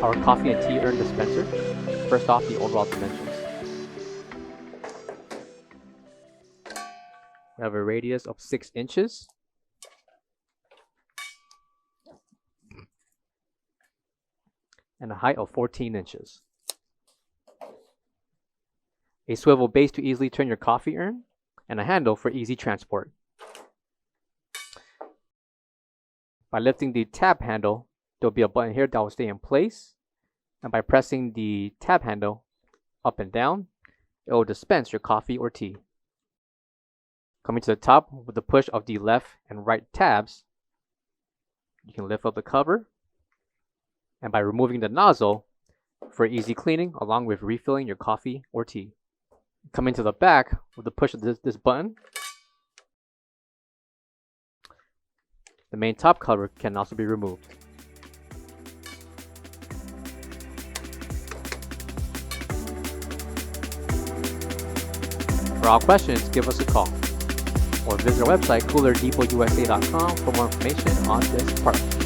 our coffee and tea urn dispenser. First off, the overall dimensions. We have a radius of 6 inches. And a height of 14 inches. A swivel base to easily turn your coffee urn, and a handle for easy transport. By lifting the tab handle, there will be a button here that will stay in place, and by pressing the tab handle up and down, it will dispense your coffee or tea. Coming to the top with the push of the left and right tabs, you can lift up the cover, and by removing the nozzle for easy cleaning along with refilling your coffee or tea. Coming to the back with the push of this button, the main top cover can also be removed. For all questions, give us a call or visit our website coolerdepotUSA.com for more information on this product.